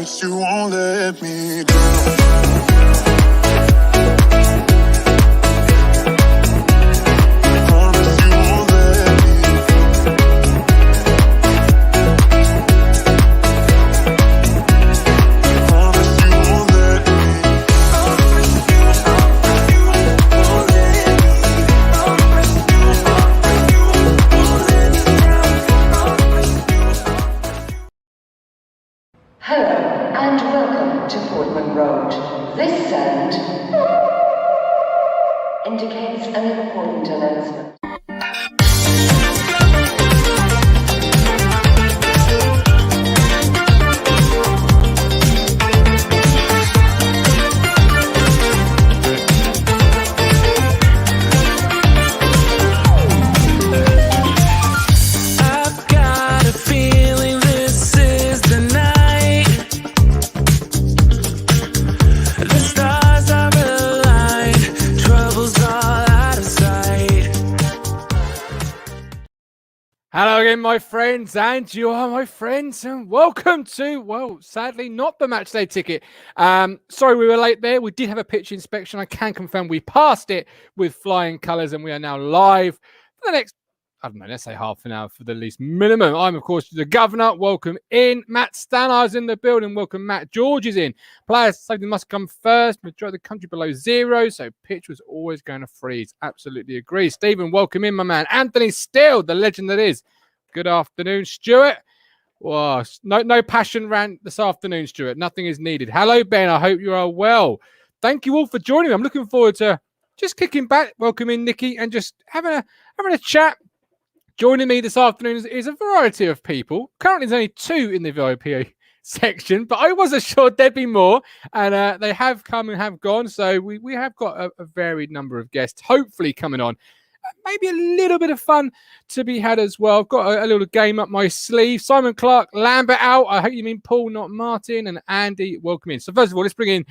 promise you won't let me down. Hello and welcome to Portman Road. This sound indicates an important announcement. Hello again, my friends, and you are my friends, and welcome to, well, sadly, not the match day ticket. Sorry we were late there. We did have a pitch inspection. I can confirm we passed it with flying colours, and we are now live for the next, I don't know, let's say half an hour for the least minimum. I'm, of course, the governor. Welcome in. Matt Stannard's in the building. Welcome, Matt. George is in. Players, safety must come first. Majority of the country below zero, so pitch was always going to freeze. Absolutely agree. Stephen, welcome in, my man. Anthony Steele, the legend that is. Good afternoon, Stuart. Wow, no passion rant this afternoon, Stuart. Nothing is needed. Hello, Ben. I hope you are well. Thank you all for joining me. I'm looking forward to just kicking back, welcoming Nikki, and just having a chat. Joining me this afternoon is a variety of people. Currently, there's only two in the VIP section, but I was assured there'd be more, and they have come and have gone. So we have got a varied number of guests, hopefully coming on. Maybe a little bit of fun to be had as well. I've got a little game up my sleeve. Simon Clark, Lambert out. I hope you mean Paul, not Martin. And Andy, welcome in. So first of all, let's bring in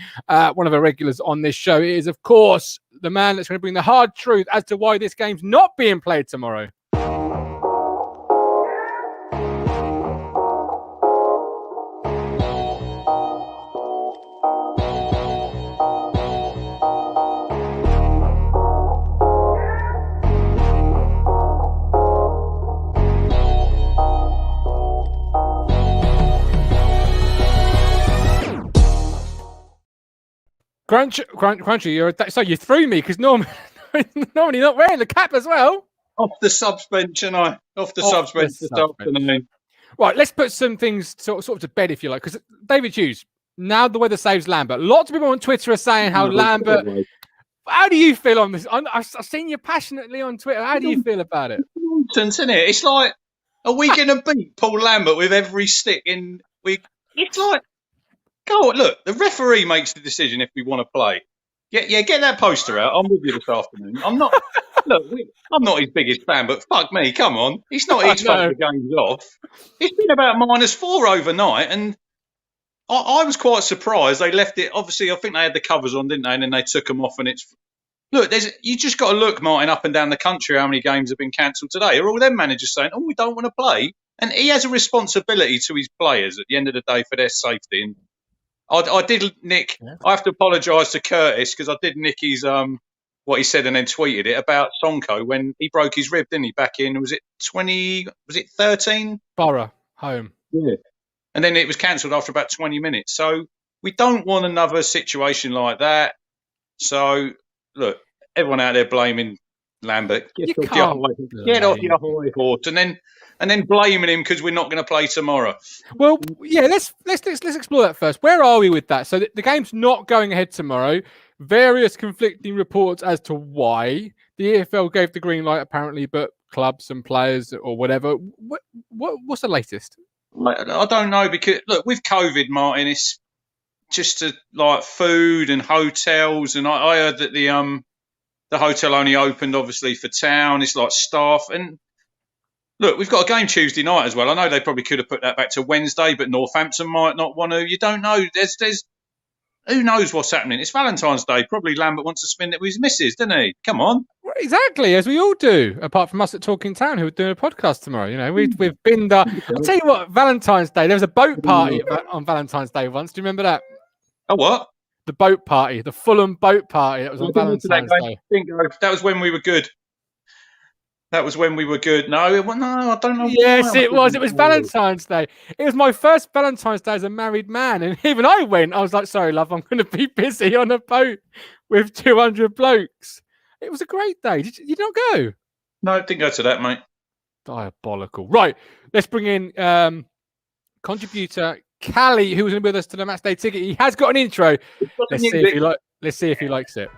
one of our regulars on this show. It is, of course, the man that's going to bring the hard truth as to why this game's not being played tomorrow. Crunchy, so you threw me because normally not wearing the cap as well. Off the subs bench, and off the subs bench this afternoon. Right, let's put some things sort of to bed, if you like, because David Hughes, now the weather saves Lambert. Lots of people on Twitter are saying how Lambert. How do you feel on this? I've seen you passionately on Twitter. How do you feel about it? Nonsense, isn't it? It's like, are we going to beat Paul Lambert with every stick in? It's like. Go on, look, the referee makes the decision if we want to play. Get that poster out. I'm with you this afternoon. I'm not his biggest fan, but fuck me, come on. It's not his fault the game's off. It's been about -4 overnight, and I was quite surprised they left it. Obviously, I think they had the covers on, didn't they? And then they took them off, and you just got to look, Martin, up and down the country how many games have been cancelled today. Are all them managers saying, we don't want to play? And he has a responsibility to his players at the end of the day for their safety. And I did nick. Yeah. I have to apologise to Curtis because I did nick his what he said and then tweeted it about Sonko when he broke his rib, didn't he? Back in was it 13? Borough home. Yeah, and then it was cancelled after about 20 minutes. So we don't want another situation like that. So look, everyone out there blaming Lambert, get off your high horse, and then blaming him because we're not going to play tomorrow. Well, yeah, let's explore that first. Where are we with that? So the game's not going ahead tomorrow. Various conflicting reports as to why. The EFL gave the green light apparently, but clubs and players or whatever. What's the latest? I don't know because look, with COVID, Martin, it's just like food and hotels, and I heard that the hotel only opened obviously for town. It's like staff and. Look, we've got a game Tuesday night as well. I know they probably could have put that back to Wednesday, but Northampton might not want to. You don't know. There's who knows what's happening. It's Valentine's Day. Probably Lambert wants to spend it with his missus, doesn't he? Come on. Exactly, as we all do, apart from us at Talking Town, who are doing a podcast tomorrow. You know, we've been the. I'll tell you what, Valentine's Day. There was a boat party on Valentine's Day once. Do you remember that? Oh, what? The boat party, the Fulham boat party. That was on Valentine's Day. That was when we were good. That was when we were good. No, I don't know. Yes, it was. It was Valentine's Day. It was my first Valentine's Day as a married man, and even I went. I was like, "Sorry, love, I'm going to be busy on a boat with 200 blokes." It was a great day. Did you not go? No, didn't go to that, mate. Diabolical. Right, let's bring in contributor Callie, who was with us to the match day ticket. He has got an intro. Let's see if he likes it.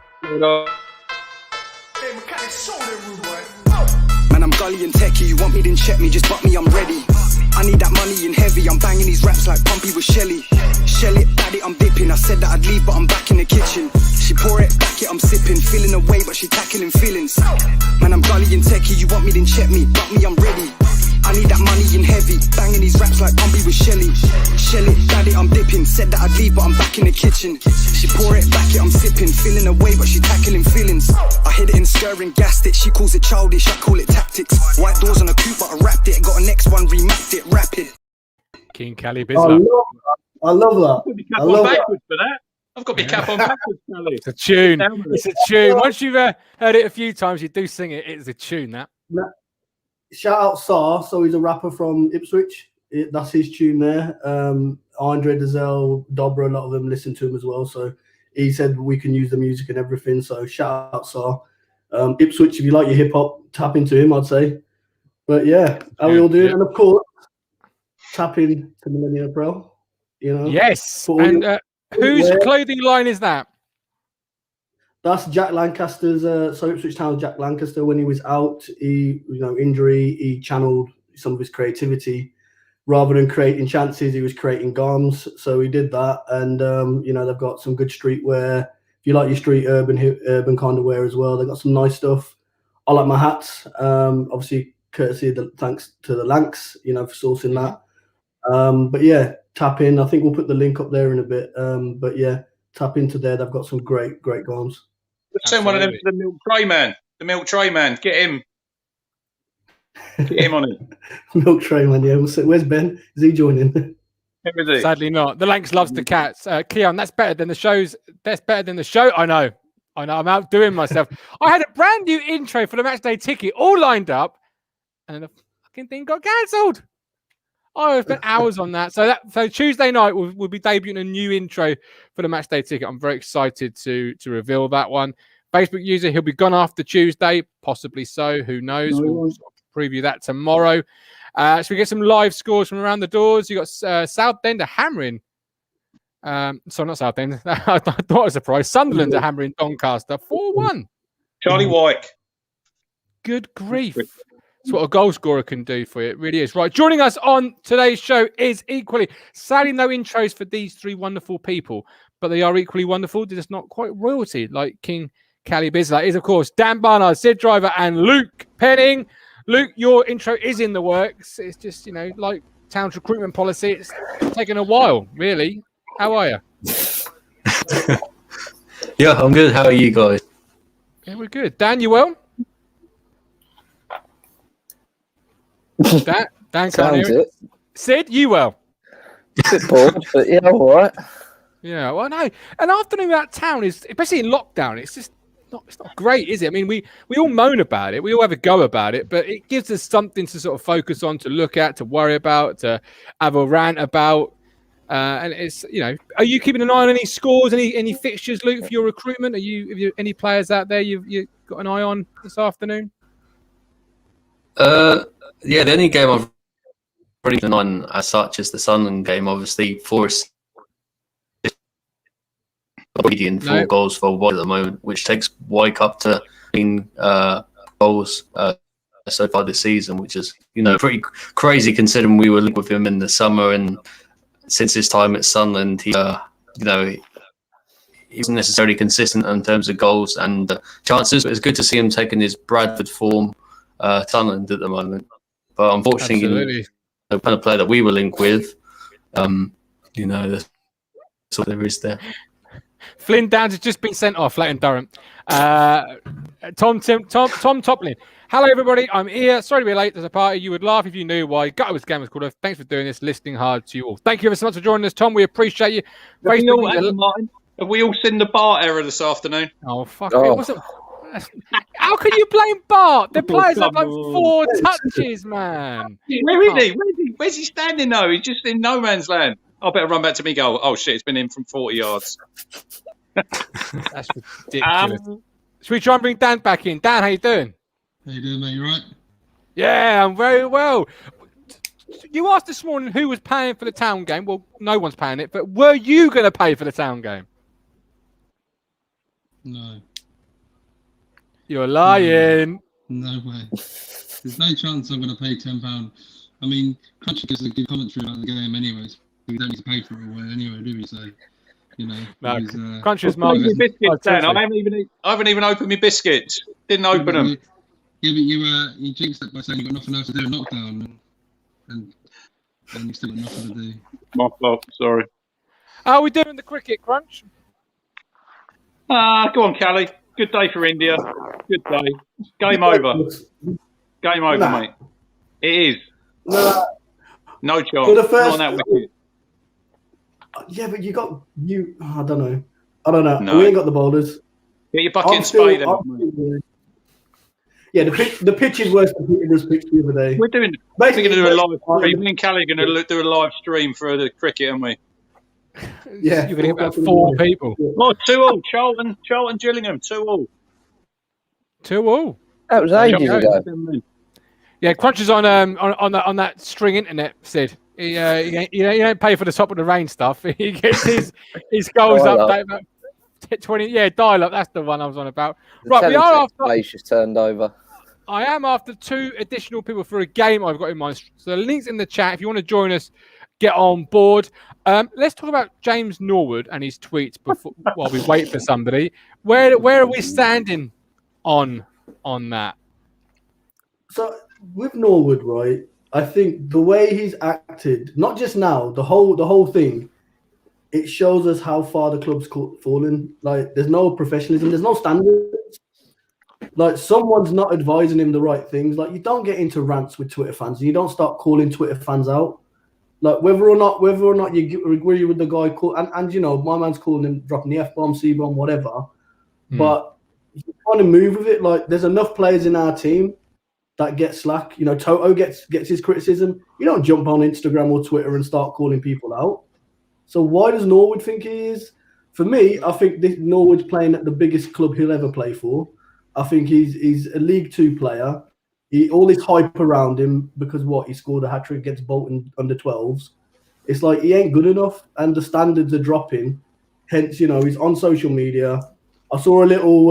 Man, I'm gully and techie. You want me, then check me. Just butt me, I'm ready. I need that money in heavy. I'm banging these raps like Pumpy with Shelly. Shell it, daddy, I'm dipping. I said that I'd leave, but I'm back in the kitchen. She pour it, back it, I'm sipping. Feeling away, but she tackling feelings. Man, I'm gully and techie. You want me, then check me. Butt me, I'm ready. I need that money in heavy. Banging these raps like Pumpy with Shelly. Shell it, daddy, I'm dipping. Said that I'd leave, but I'm back in the kitchen. She pour it, back it, I'm sipping. Feeling away, but she tackling feelings. I hit it in skirring, gassed it. She calls it childish, I call it tactics. White doors on a coupe, but I wrapped it. Got a next one, remapped it, rapid. King Callie Bisler. I love that. I love that. For that. I've got my cap on backwards, Callie. It's a tune. It's a tune. Once you've heard it a few times, you do sing it. It's a tune, that. Shout out Sar. So he's a rapper from Ipswich. That's his tune there. Andre Dazelle, Dobra, a lot of them listen to him as well. So he said we can use the music and everything. So shout out Sar. Ipswich, if you like your hip hop, tap into him, I'd say. But yeah, how we all doing? Yeah. And of course, tap in to Millennium Pro. You know. Yes. And whose clothing line is that? That's Jack Lancaster's. So Ipswich Town, Jack Lancaster. When he was out, injury, he channeled some of his creativity. Rather than creating chances, he was creating garms. So he did that, and they've got some good streetwear. If you like your street urban kind of wear as well, they've got some nice stuff. I like my hats. Obviously, courtesy of thanks to the Lancs, for sourcing that. But yeah, tap in. I think we'll put the link up there in a bit. But yeah, tap into there. They've got some great garms. Send one of them to the milk tray man. The milk tray man. Get him. Get him on it. Milk tray man. Yeah. Where's Ben? Is he joining? Where is he? Sadly not. The Lancs loves the cats. Keon, that's better than the shows. That's better than the show. I know. I'm outdoing myself. I had a brand new intro for the match day ticket all lined up, and then the fucking thing got cancelled. I spent hours on that. So Tuesday night we'll be debuting a new intro for the match day ticket. I'm very excited to reveal that one. Facebook user, he'll be gone after Tuesday, possibly so. Who knows? We'll preview that tomorrow. So we get some live scores from around the doors. You got Southend are hammering. Sorry, not Southend. I thought it was a surprise. Sunderland are hammering Doncaster 4-1. Charlie White. Good grief. That's what a goal scorer can do for you. It really is. Right. Joining us on today's show is equally, sadly, no intros for these three wonderful people, but they are equally wonderful. They're just not quite royalty like King Callie Bisler is, of course, Dan Barnard, Sid Driver, and Luke Penning. Luke, your intro is in the works. It's just, like Town's recruitment policy, it's taken a while, really. How are you? Yeah, I'm good. How are you guys? Yeah, we're good. Dan, you well? Dan can't hear it. Sid, you well? A bit bored, but yeah, all right. Yeah, well, no. An afternoon out town is, especially in lockdown, it's not great, is it? I mean, we all moan about it. We all have a go about it, but it gives us something to sort of focus on, to look at, to worry about, to have a rant about. And it's, are you keeping an eye on any scores, any fixtures, Luke, for your recruitment? Have you any players out there you've got an eye on this afternoon? Yeah, the only game I've really been on as such is the Sunderland game. Obviously, Forest leading 4 goals for White at the moment, which takes White up to 15 goals so far this season, which is pretty crazy considering we were linked with him in the summer, and since his time at Sunderland, he wasn't necessarily consistent in terms of goals and chances. But it's good to see him taking his Bradford form. Sunderland at the moment, but unfortunately, the kind of player that we were linked with, that's what there is there. Flynn Downs has just been sent off, Leighton Durham. Tom Toplin. Hello, everybody. I'm here. Sorry to be late. There's a party. You would laugh if you knew why. Gutter was game was called off. Thanks for doing this. Listening hard to you all. Thank you ever so much for joining us, Tom. We appreciate you. Have we all seen the Bart error this afternoon? Oh, fuck. It wasn't. How can you blame Bart? The players have like 4 touches, man. Where is he? Where's he standing though? He's just in no man's land. I better run back to me goal. Oh shit, it's been in from 40 yards. That's ridiculous. Should we try and bring Dan back in? Dan, how you doing? How you doing, mate? You right? Yeah, I'm very well. You asked this morning who was paying for the town game. Well, no one's paying it, but were you going to pay for the town game? No. You're lying. No way. There's no chance I'm going to pay £10. I mean, Crunchy gives a good commentary about the game anyways. We don't need to pay for it away anyway, do we? So, you know. No, Crunchy's market. Biscuits, Dan. I haven't even opened my biscuits. Didn't open them. Yeah, but you jinxed it by saying you've got nothing else to do in lockdown, and you still got nothing to do. My fault. Sorry. How are we doing in the cricket, Crunch? Go on, Callie. Good day for India. Good day. Game over. Game over, mate. It is. No chance. For the first, not on that wicket. Yeah, but I don't know. No. We ain't got the bowlers. Get your bucket and spade out. Yeah, the pitch is worse than Peter's pitch the other day. We're going to do a live stream. Me and Callie are going to do a live stream for the cricket, aren't we? Yeah. You're going to get about 4 people. Oh, 2-2. Charlton Gillingham, 2-2. 2-2. That was ages ago. Yeah, Crunch is on that string internet, Sid. He don't pay for the top of the range stuff. He gets his goals update about 20. Yeah, dial up. That's the one I was on about. Right, we are after. Place just turned over. I am after 2 additional people for a game I've got in mind. So the link's in the chat. If you want to join us, get on board. Let's talk about James Norwood and his tweets before while we wait for somebody. Where are we standing on that? So with Norwood, right? I think the way he's acted, not just now, the whole thing, it shows us how far the club's fallen. Like, there's no professionalism, there's no standards. Like, someone's not advising him the right things. Like, you don't get into rants with Twitter fans, and you don't start calling Twitter fans out. Like, whether or not you agree with the guy, and you know, my man's calling him, dropping the F-bomb, C-bomb, whatever. But you're trying to move with it. Like, there's enough players in our team that get slack. You know, Toto gets his criticism. You don't jump on Instagram or Twitter and start calling people out. So why does Norwood think he is? For me, I think Norwood's playing at the biggest club he'll ever play for. I think he's a League Two player. All this hype around him because he scored a hat-trick against Bolton under 12s. It's like he ain't good enough, and the standards are dropping. Hence, you know, he's on social media. I saw a little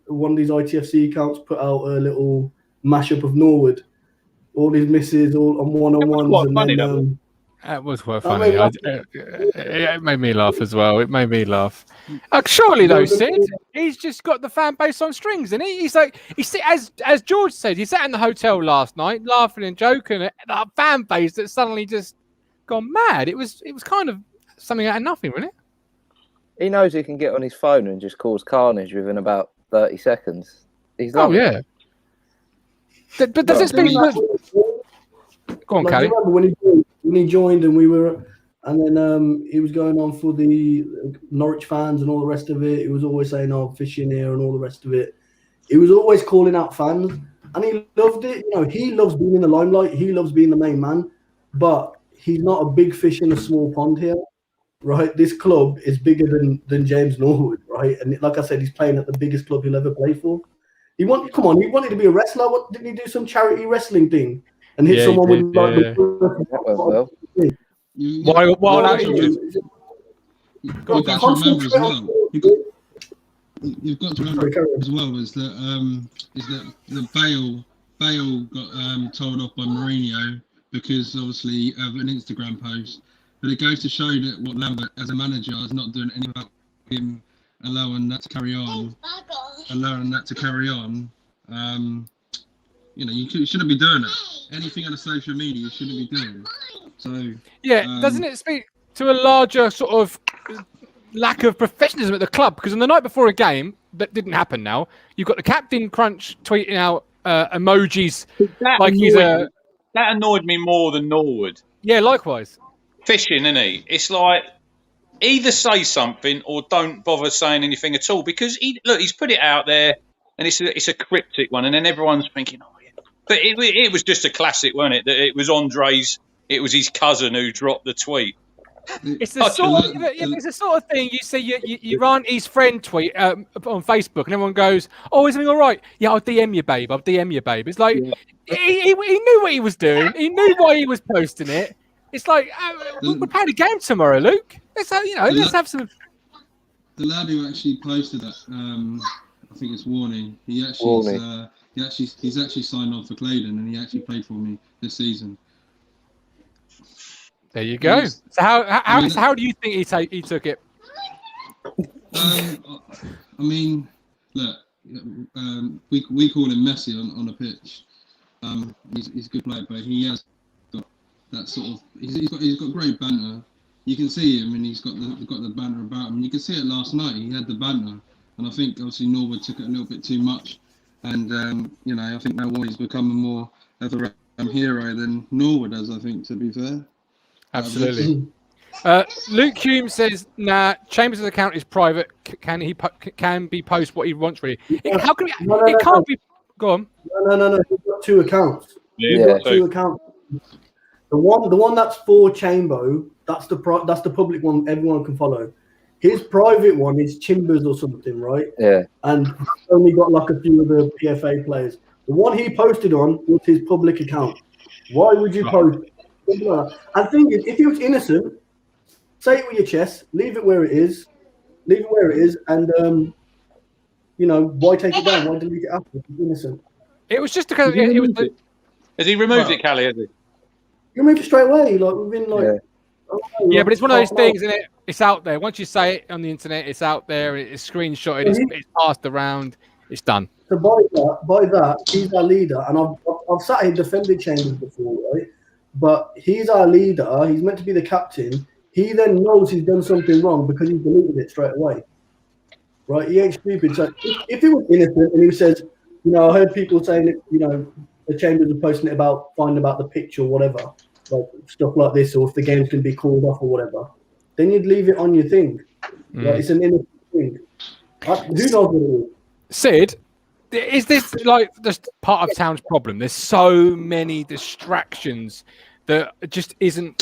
one of these ITFC accounts put out a little mashup of Norwood, all his misses, all on one-on-ones. That was quite funny. It made me laugh as well. It made me laugh. Surely, though, Sid, he's just got the fan base on strings, isn't he? He's like, as George said, he sat in the hotel last night, laughing and joking at that fan base that suddenly just gone mad. It was kind of something out of nothing, wasn't it? He knows he can get on his phone and just cause carnage within about 30 seconds. He's oh yeah. But does it speak? Go on, Callie. When he joined and then he was going on for the Norwich fans and all the rest of it. He was always saying, "Oh, fishing here" and all the rest of it. He was always calling out fans, and he loved it. You know, he loves being in the limelight. He loves being the main man, but he's not a big fish in a small pond here, right? This club is bigger than James Norwood, right? And like I said, he's playing at the biggest club he'll ever play for. He wanted to be a wrestler. What didn't he do? Some charity wrestling thing and hit someone with like the. You've got to remember as well. You've got to remember as well is that Bale got told off by Mourinho because obviously of an Instagram post. But it goes to show that what Lambert as a manager is not doing anything about him allowing that to carry on. You know, you shouldn't be doing it. Anything on the social media, you shouldn't be doing. So yeah, doesn't it speak to a larger sort of lack of professionalism at the club, because on the night before a game that didn't happen. Now you've got the captain Crunch tweeting out emojis like he's a. That annoyed me more than Norwood. Yeah, likewise. Fishing, isn't he? It's like either say something or don't bother saying anything at all, because he's put it out there and it's a cryptic one, and then everyone's thinking, oh yeah. But it was just a classic, wasn't it? That it was Andre's. It was his cousin who dropped the tweet. It's the sort of thing you see. You run his friend tweet on Facebook, and everyone goes, "Oh, is everything all right? Yeah, I'll DM you, babe. I'll DM you, babe." It's like he knew what he was doing. He knew why he was posting it. It's like we're playing a game tomorrow, Luke. Let's have some. The lad who actually posted that, I think it's Warning. He's actually signed on for Claydon, and he actually played for me this season. There you go. So how do you think he took it? I mean, look, we call him Messi on a pitch. He's a good player, but he has got that sort of. He's got great banter. You can see him, and he's got the banter about him. You can see it last night. He had the banter, and I think obviously Norwood took it a little bit too much. And I think now he's becoming more of a hero than Norwood has. I think, to be fair. Absolutely. Luke Hume says, "Nah, Chambers' account is private. Can be post what he wants really? How can it can't be? Go on. No. He's got two accounts. Yeah. Two accounts. The one that's for Chambo. That's the public one. Everyone can follow. His private one is Chimbers or something, right? Yeah. And he's only got like a few of the PFA players. The one he posted on was his public account. Why would you post? I think if he was innocent, say it with your chest, leave it where it is, and why take it down? Why delete it after? If he's innocent. It was just because it was. Has he removed it, Callie? Has he? He removed it straight away, like within like. Yeah, but it's one of those things, isn't it? It's out there. Once you say it on the internet, it's out there. It's screenshotted. It's passed around. It's done. So by that, he's our leader, and I've sat here defended Chambers before, right? But he's our leader. He's meant to be the captain. He then knows he's done something wrong because he's deleted it straight away. Right? He ain't stupid. So if he was innocent and he says, I heard people saying that, the Chambers are posting it finding about the pitch or whatever, like stuff like this, or if the game's going to be called off or whatever, then you'd leave it on your thing. Like, it's an innocent thing. Who knows what it is? Sid, is this like just part of town's problem? There's so many distractions that just isn't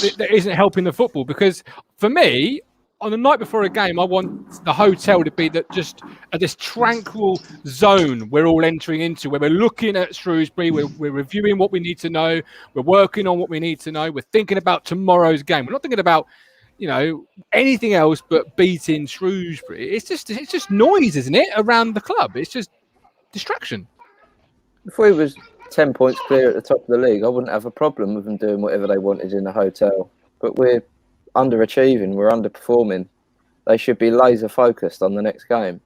helping the football. Because for me, on the night before a game, I want the hotel to be this tranquil zone we're all entering into, where we're looking at Shrewsbury, we're reviewing what we need to know, we're working on what we need to know, we're thinking about tomorrow's game. We're not thinking about anything else but beating Shrewsbury. It's just noise, isn't it, around the club? It's just distraction. If we was 10 points clear at the top of the league, I wouldn't have a problem with them doing whatever they wanted in the hotel. But we're underachieving, we're underperforming. They should be laser focused on the next game.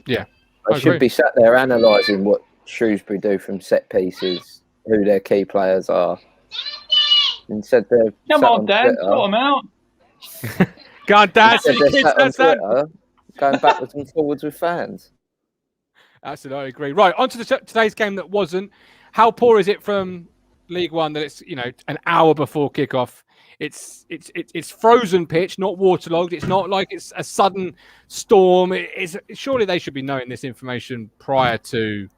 Yeah, they should be sat there analysing what Shrewsbury do from set pieces, who their key players are. Instead, they're come on, Dan, sort them out. Go on, Dan. Going backwards and forwards with fans. Absolutely, I agree. Right, on to today's game that wasn't. How poor is it from League One that it's an hour before kickoff? It's frozen pitch, not waterlogged. It's not like it's a sudden storm. Surely they should be knowing this information prior to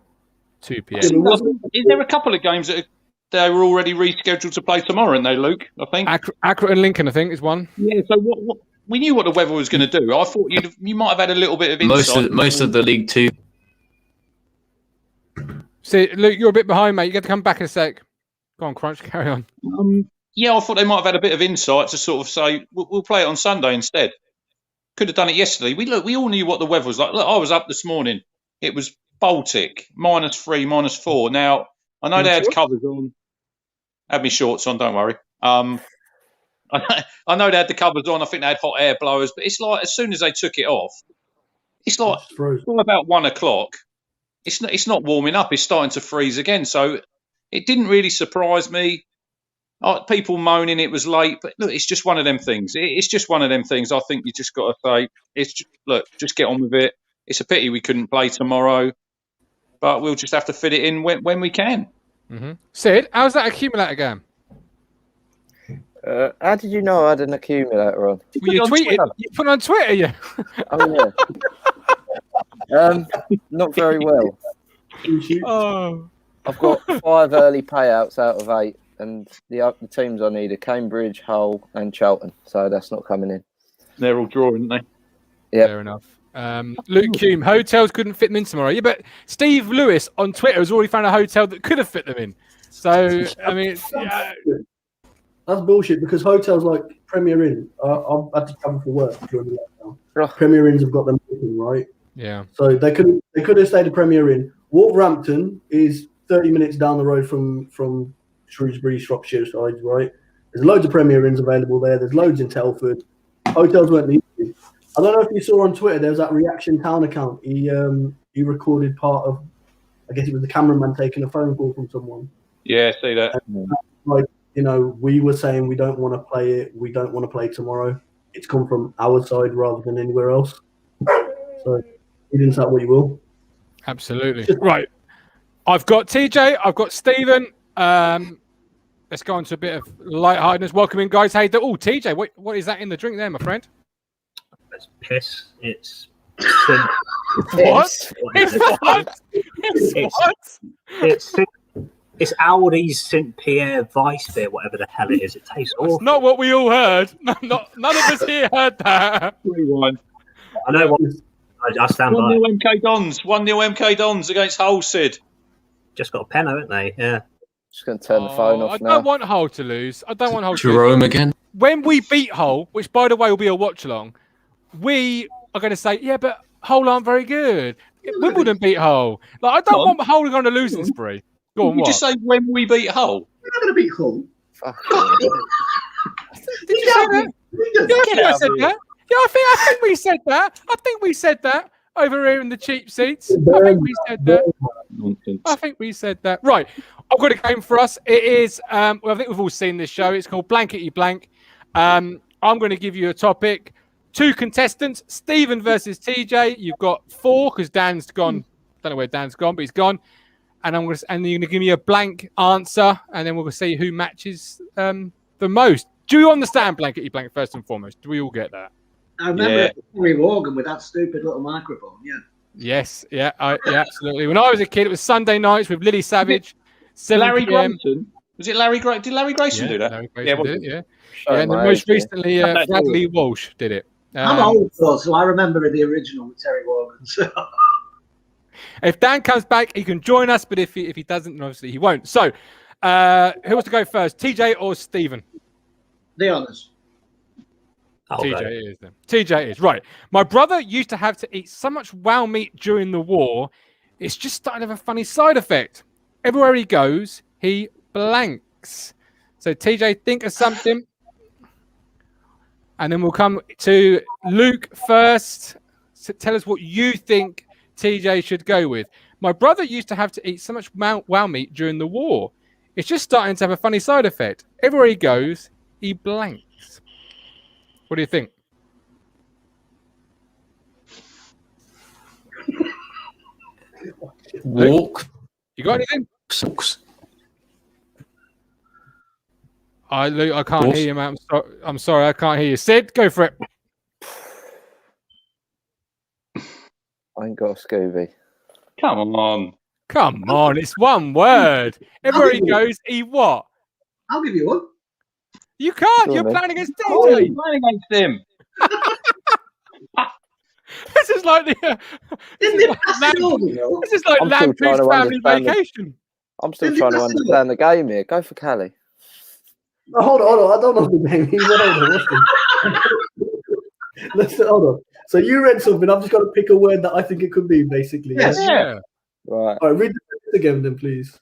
2 p.m. Is there a couple of games that they were already rescheduled to play tomorrow? And they, Luke, I think Accrington and Lincoln, I think, is one. Yeah. So what we knew what the weather was going to do. I thought you might have had a little bit of insight. Most of the League Two. See, Luke, you're a bit behind, mate. You got to come back in a sec. Go on, Crunch, carry on. Yeah, I thought they might have had a bit of insight to sort of say we'll play it on Sunday instead. Could have done it yesterday. We all knew what the weather was like. Look, I was up this morning. It was Baltic, -3, -4. Now I know they had covers on. Had me shorts on. Don't worry. I know they had the covers on. I think they had hot air blowers. But it's like as soon as they took it off, it's like about 1 o'clock. It's not warming up. It's starting to freeze again. So it didn't really surprise me. People moaning it was late, but look, it's just one of them things. It's just one of them things. I think you just got to say, just get on with it. It's a pity we couldn't play tomorrow, but we'll just have to fit it in when we can. Mm-hmm. Sid, how's that accumulator going? How did you know I had an accumulator on? Well, you tweeted. You put it on Twitter, yeah. Oh yeah. Not very well. Oh. I've got 5 early payouts out of 8, and the teams I need are Cambridge, Hull, and Charlton. So that's not coming in. They're all drawing, aren't they? Yeah. Fair enough. Luke Hume, hotels couldn't fit them in tomorrow. Yeah, but Steve Lewis on Twitter has already found a hotel that could have fit them in. So I mean, that's bullshit because hotels like Premier Inn, I've had to travel for work during the lockdown. Premier Inns have got them open, right? Yeah. So they could have stayed at Premier Inn. Wolverhampton is 30 minutes down the road from Shrewsbury, Shropshire side, right? There's loads of Premier Inns available there. There's loads in Telford. Hotels weren't needed. I don't know if you saw on Twitter, there was that Reaction Town account. He recorded part of, I guess it was the cameraman taking a phone call from someone. Yeah, see that. Like, we were saying we don't want to play it. We don't want to play tomorrow. It's come from our side rather than anywhere else. So you didn't say what you will. Absolutely. Right. I've got TJ. I've got Stephen. Let's go on to a bit of lightheartedness. Welcome in, guys. Hey, TJ, what is that in the drink there, my friend? It's piss. It's what? It's what? It's Aldi's St. Pierre Vice beer, whatever the hell it is. It tastes awful. It's not what we all heard. None of us here heard that. I know what. I stand by. 1-0 MK Dons. 1-0 MK Dons against Hull, Sid. Just got a pen, haven't they? Yeah. Just going to turn the phone off now. I don't want Hull to lose. I don't want Hull to lose. Jerome again. When we beat Hull, which by the way will be a watch along, we are going to say, yeah, but Hull aren't very good. Wimbledon beat Hull. Like, I don't want Hull going to lose in spree. Go on, you just say when we beat Hull. We're not going to beat Hull. Did you say that? Yeah, I said that. Yeah, I think we said that. I think we said that over here in the cheap seats. I think we said that. Right. I've got a game for us. It is, I think we've all seen this show. It's called Blankety Blank. I'm going to give you a topic. 2 contestants, Stephen versus TJ. You've got 4 because Dan's gone. Don't know where Dan's gone, but he's gone. And you're going to give me a blank answer, and then we'll see who matches the most. Do you understand Blankety Blank first and foremost? Do we all get that? I remember Terry Morgan with that stupid little microphone. Yeah. Yes. Yeah. Absolutely. When I was a kid, it was Sunday nights with Lily Savage. Larry Grayson. Was it Larry Grayson? Did Larry Grayson do that? Larry Grayson did it, yeah. And then most recently, Bradley Walsh did it. I'm old, though, so I remember the original with Terry Morgan. So. If Dan comes back, he can join us, but if he doesn't, then obviously he won't. So, who wants to go first, TJ or Stephen? The honours. TJ is then. TJ is right. My brother used to have to eat so much wow meat during the war. It's just starting to have a funny side effect. Everywhere he goes, he blanks. So TJ, think of something, and then we'll come to Luke first. So tell us what you think TJ should go with. My brother used to have to eat so much wow meat during the war. It's just starting to have a funny side effect. Everywhere he goes, he blanks. What do you think? Walk. You got anything? Socks. Luke, I can't hear you, man. I'm sorry, I can't hear you. Sid, go for it. I ain't got a Scooby. Come on. Come on, it's one word. Everywhere he goes, he what? I'll give you one. You can't. You're playing against TJ. Oh, you're playing against him. This is like the. This is like Lampoon's Family Vacation. I'm still trying to understand the game here. Go for Callie. No, hold on. I don't know the game. Hold on. So you read something. I've just got to pick a word that I think it could be, basically. Yes. Yeah. Right. All right, read the again, then, please.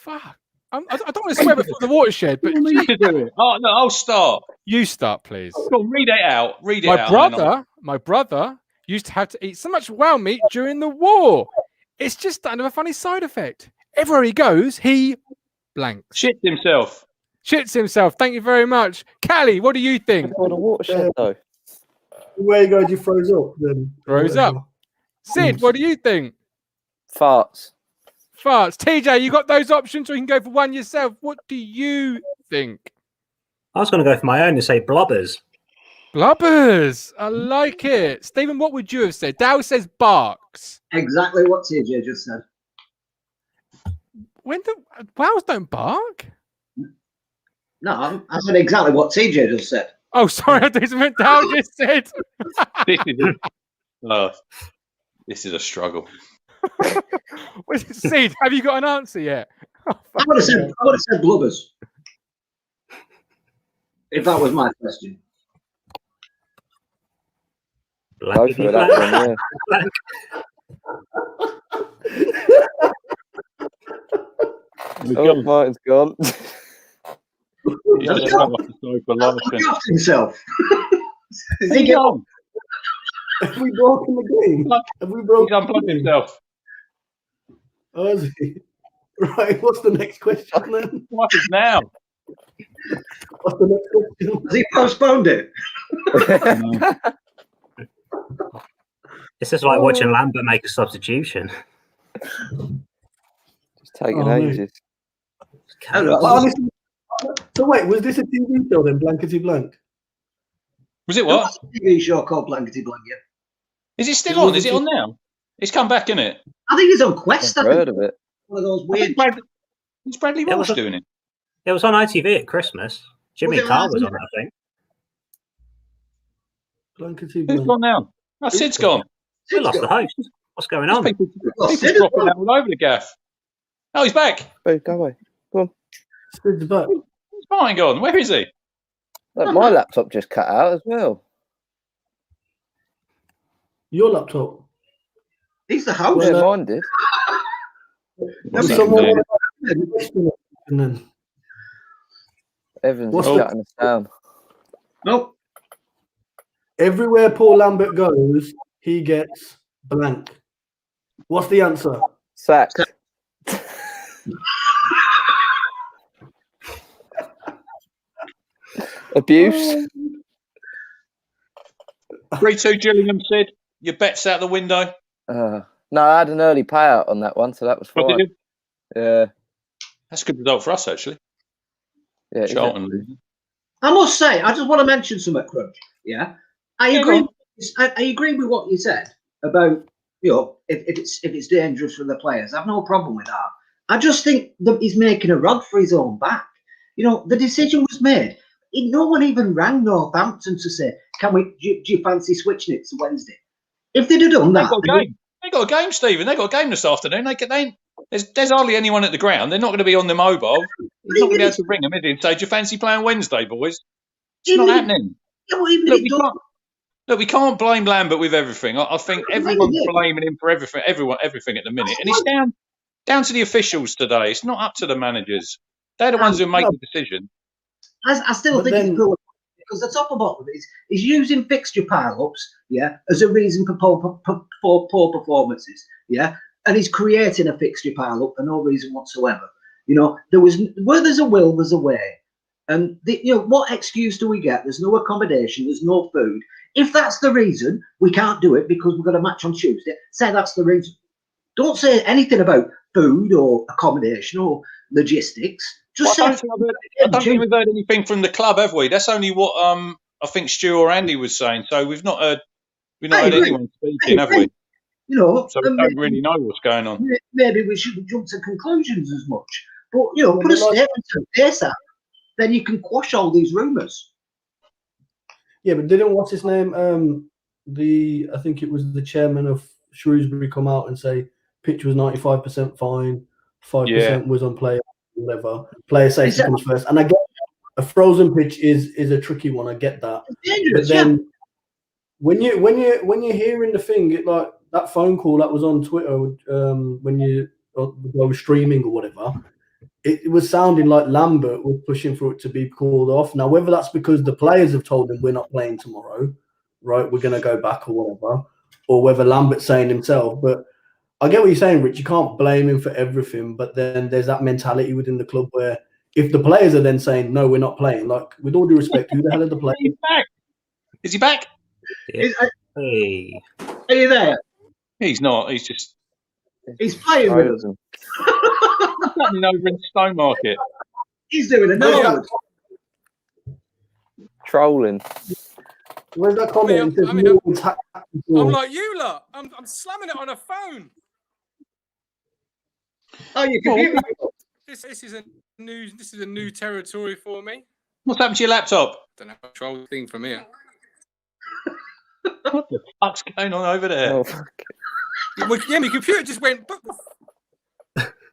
Fuck. I don't want to swear before the watershed, but Oh, no, I'll start. You start, please. Go on, read it out. Read it out. My brother used to have to eat so much wow meat during the war. It's just starting to have a funny side effect. Everywhere he goes, he blanks. Shits himself. Shits himself. Thank you very much. Callie, what do you think? On a watershed, though. Where you go, you froze up. Then Throws up. Sid, what do you think? Farts. Farts. TJ, you got those options, or you can go for one yourself. What do you think? I was going to go for my own and say blubbers. Blubbers. I like it. Stephen, what would you have said? Dow says barks. Exactly what TJ just said. When the wows don't bark? No, I said exactly what TJ just said. Oh, sorry, I didn't mean Dow just said. This is a struggle. Sid, have you got an answer yet? I would have said blubbers. If that was my question. Go for that one, yeah. Oh, Martin's gone. He's just come off the sofa laughing. He off himself. Is he gone? Have we broken the game? Have we broken? He's unplugged himself. Oh, is he? Right. What's the next question then? What is now? What's the next question? Has he postponed it? This is like watching Lambert make a substitution. It's taking ages. Honestly, so wait, was this a TV show then, Blankety Blank? Was it what? A TV show called Blankety Blank, yeah. Is it still on? Is it on now? It's come back, isn't it? I think it's on Quest. I've heard of it. One of those weird. Is Bradley Walsh doing it? It was on ITV at Christmas. Jimmy Carr was on it, I think. Blankety Who's Blank. gone now? Oh, Sid's gone. We lost the host. What's going on? People dropping out all over the gaff. Oh, he's back. Oh, go away. Go on. Sid's back. Where's Martin gone? Where is he? Look, my laptop just cut out as well. Your laptop. He's the host. Yeah, mine did. Someone Evans is shutting us down. Nope. Everywhere Paul Lambert goes, he gets blank. What's the answer? Sacked. Abuse. 3-2 Gillingham, Sid. Your bet's out the window. No, I had an early payout on that one, so that was fine. What did you? Yeah. That's a good result for us, actually. Yeah. Charlton losing. I must say, I just want to mention something, Crunch. Yeah, I agree. I agree with what you said about if it's dangerous for the players. I've no problem with that. I just think that he's making a rod for his own back. The decision was made. No one even rang Northampton to say, do you fancy switching it to Wednesday? If they'd have done that, they got a game, Stephen. They got a game this afternoon. There's hardly anyone at the ground. They're not going to be on the mobile. He's not going to be able to ring them, is he, and say, do you fancy playing Wednesday, boys? It's not happening. Look, we can't blame Lambert with everything. I think everyone's blaming him for everything at the minute. And it's down to the officials today. It's not up to the managers. They're the ones who make the decision. I still think it's good because the top of bottom is using fixture pile-ups, as a reason for poor performances, and he's creating a fixture pile-up for no reason whatsoever. Where there's a will, there's a way, and what excuse do we get? There's no accommodation, there's no food. If that's the reason we can't do it because we've got a match on Tuesday, say that's the reason. Don't say anything about food or accommodation or logistics. Just I don't think we've heard anything from the club, have we? That's only what I think Stu or Andy was saying. So we've not heard anyone speaking, have we? So we don't really know what's going on. Maybe we shouldn't jump to conclusions as much. But put a statement to face that, then you can quash all these rumours. Yeah, but didn't what's his name? I think it was the chairman of Shrewsbury come out and say pitch was 95% fine, 5% was on player, whatever. Player safety comes first, and I get a frozen pitch is a tricky one. I get that, but then when you're hearing the thing, like that phone call that was on Twitter when you were streaming or whatever. It was sounding like Lambert was pushing for it to be called off. Now, whether that's because the players have told him we're not playing tomorrow, right, we're going to go back or whatever, or whether Lambert's saying himself. But I get what you're saying, Rich. You can't blame him for everything. But then there's that mentality within the club where if the players are then saying no, we're not playing, like with all due respect, who the hell are the players? He's back. Is he back? Yeah. Hey. Are you there? He's not. He's just He's playing with us. happening over in Stowmarket. He's doing a Norwood. Trolling. Where's that comment? It says I'm Norwood's hacked before. like you lot. I'm slamming it on a phone. Oh, you can This is a new territory for me. What's happened to your laptop? Don't know, control thing from here. What the fuck's going on over there? Oh, fuck. Yeah, my computer just went.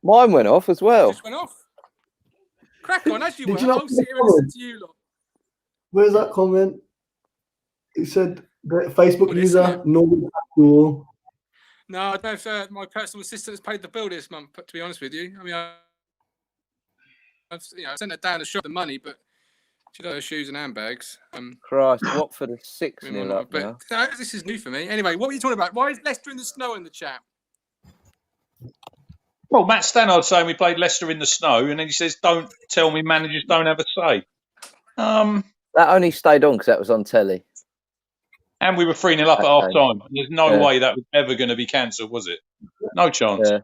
Mine went off as well. Just went off. Crack on, as you Did were. you not I'll sit here and listen to you lot. Where's that comment? It said that Facebook What is user it? Norwood School. No, I don't know if my personal assistant has paid the bill this month. But to be honest with you, I mean, I've sent her down to shop the money, but she got her shoes and handbags. Christ, Watford are 6-0 up now. But no, this is new for me. Anyway, what were you talking about? Why is Leicester in the snow in the chat? Well, Matt Stannard saying we played Leicester in the snow, and then he says, "Don't tell me managers don't have a say." That only stayed on because that was on telly. And we were 3-0 up at half time. There's no way that was ever going to be cancelled, was it? No chance. Yeah.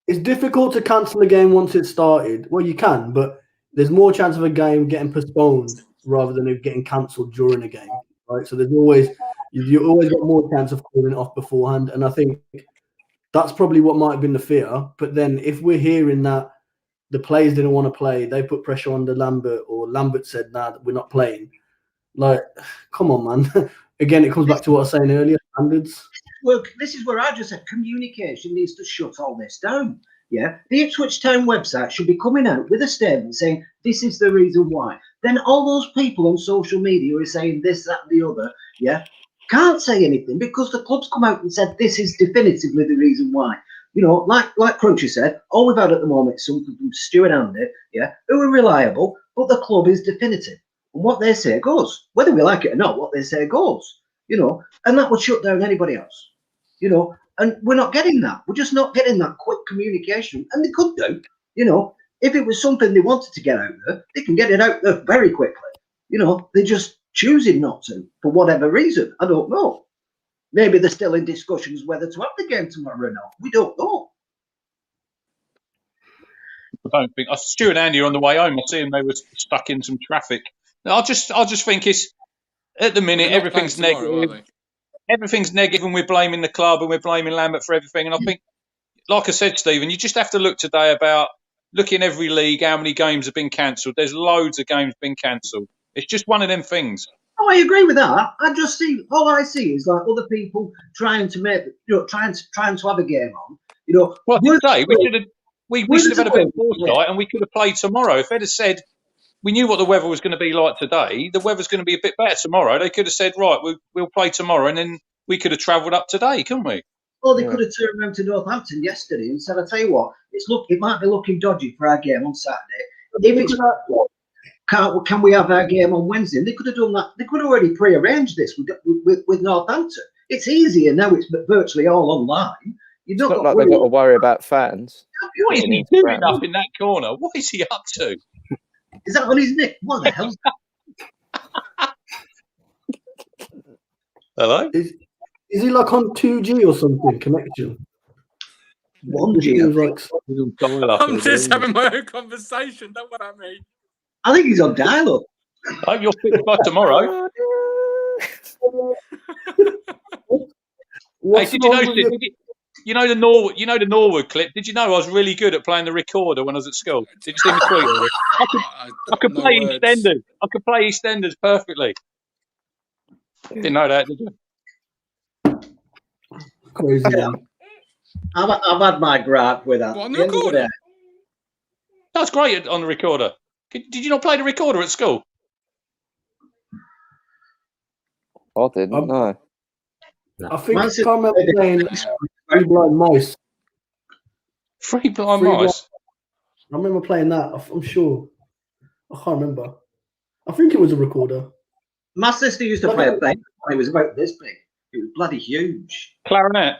It's difficult to cancel a game once it's started. Well, you can, but there's more chance of a game getting postponed rather than it getting cancelled during a game, right? So you always got more chance of calling it off beforehand, and I think that's probably what might have been the fear. But then if we're hearing that the players didn't want to play, they put pressure on Lambert, or Lambert said, "Nah, we're not playing." Like, come on, man. Again, it comes back to what I was saying earlier, standards. Well, this is where I just said communication needs to shut all this down. Yeah, the Ipswich Town website should be coming out with a statement saying this is the reason why. Then all those people on social media who are saying this, that, and the other, yeah, can't say anything because the club's come out and said this is definitively the reason why. You know, like Crunchy said, all we've had at the moment is something from Stu and Andy, yeah, who are reliable, but the club is definitive. And what they say goes. Whether we like it or not, what they say goes. You know, and that would shut down anybody else. You know, and we're not getting that. We're just not getting that quick communication. And they could do, you know, if it was something they wanted to get out there, they can get it out there very quickly. You know, they're just choosing not to for whatever reason. I don't know. Maybe they're still in discussions whether to have the game tomorrow or not. We don't know. I don't think. Stu and Andy are on the way home. I see them. They were stuck in some traffic. I just think it's at the minute everything's negative. Everything's negative, and we're blaming the club and we're blaming Lambert for everything. And I think, like I said, Stephen, you just have to look today about looking every league, how many games have been cancelled. There's loads of games been cancelled. It's just one of them things. Oh, I agree with that. All I see is like other people trying to make, you know, trying to have a game on. You know, well, today we should have had a bit of foresight, and we could have played tomorrow. If they'd have said we knew what the weather was going to be like today, the weather's going to be a bit better tomorrow. They could have said, right, we'll play tomorrow, and then we could have travelled up today, couldn't we? Or they could have turned around to Northampton yesterday and said, I tell you what, it might be looking dodgy for our game on Saturday. If it's can we have our game on Wednesday? And they could have done that. They could have already pre-arranged this with Northampton. It's easier now. It's virtually all online. It's not like they've got to worry about fans. What is he doing up in that corner? What is he up to? Is that on his neck? What the hell's that? Hello? Is he like on 2G or something connection? 1G. I'm just having my own conversation. Don't what I mean. I think he's on dial-up. I hope you're fixed by tomorrow. Hey, did you notice? You know the Norwood clip. Did you know I was really good at playing the recorder when I was at school? Did you see me tweet it? I could play EastEnders. I could play EastEnders perfectly. Didn't know that, did you? Crazy. Yeah. I've had my gripe with that. What, on the recorder? That's great on the recorder. Did you not play the recorder at school? I didn't. No. I think I remember playing Three Blind Mice. Three Blind Mice? I remember playing that. I'm sure. I can't remember. I think it was a recorder. My sister used to play a bass. It was about this big. It was bloody huge. Clarinet?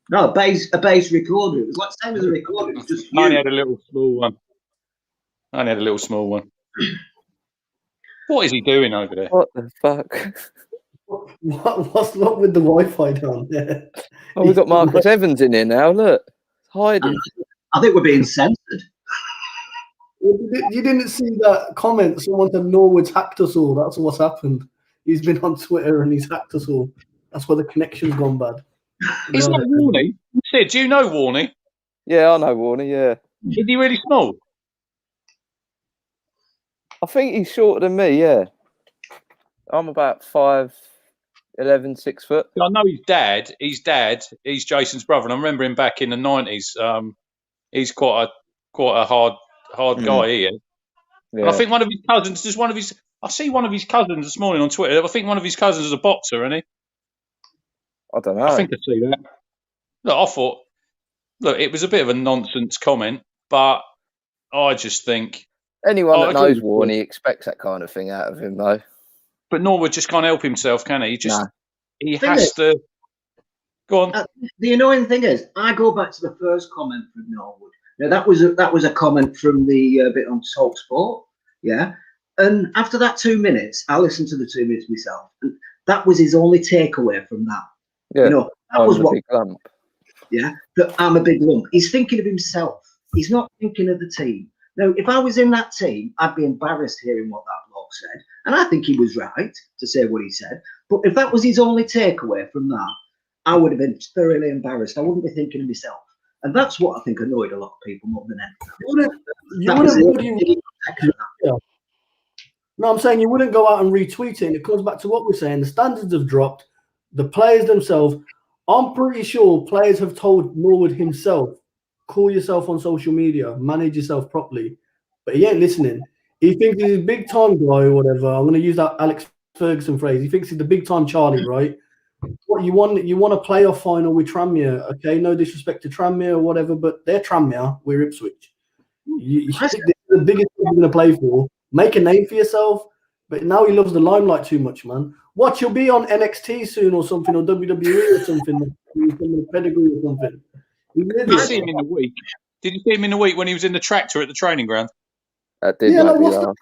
No, a bass recorder. It was like the same as a recorder. It was just I only had a little small one. I only had a little small one. What is he doing over there? What the fuck? What's wrong with the Wi-Fi down there? Oh, we've got Marcus Evans in here now. Look, hiding. I think we're being censored. You didn't see that comment? Someone said Norwood's hacked us all. That's what's happened. He's been on Twitter and he's hacked us all. That's why the connection's gone bad. Is that Warney? Sid, do you know Warney? Yeah, I know Warney, yeah. Is he really small? I think he's shorter than me, yeah. I'm about 5'11", 6 foot. I know his dad. He's Jason's brother, and I remember him back in the 90s. He's quite a hard guy here. Yeah. And I think one of his cousins, I see one of his cousins this morning on Twitter. I think one of his cousins is a boxer, isn't he? I don't know. I think I see that. Look, I thought, it was a bit of a nonsense comment, but I just think anyone that knows Warney expects that kind of thing out of him, though. But Norwood just can't help himself, can he? He has to. Go on. The annoying thing is, I go back to the first comment from Norwood. Now that was a comment from the bit on TalkSport, yeah. And after that 2 minutes, I listened to the 2 minutes myself, and that was his only takeaway from that. Yeah, you know, that was what. Big lump. Yeah, that I'm a big lump. He's thinking of himself. He's not thinking of the team. Now, if I was in that team, I'd be embarrassed hearing what that bloke said, and I think he was right to say what he said. But if that was his only takeaway from that, I would have been thoroughly embarrassed. I wouldn't be thinking of myself. And that's what I think annoyed a lot of people more than anything. No, I'm saying you wouldn't go out and retweet it. And it comes back to what we're saying. The standards have dropped. The players themselves, I'm pretty sure players have told Norwood himself, call yourself on social media, manage yourself properly. But he ain't listening. He thinks he's a big time guy or whatever. I'm going to use that Alex Ferguson phrase. He thinks he's the big time Charlie, right? What you want a playoff final with Tranmere, okay? No disrespect to Tranmere or whatever, but they're Tranmere, we're Ipswich. You think this is the biggest thing you're going to play for. Make a name for yourself. But now he loves the limelight too much, man. Watch, you'll be on NXT soon or something, or WWE or something, pedigree or something. Did you see him in the week? Did you see him in the week when he was in the tractor at the training ground? That did make me laugh.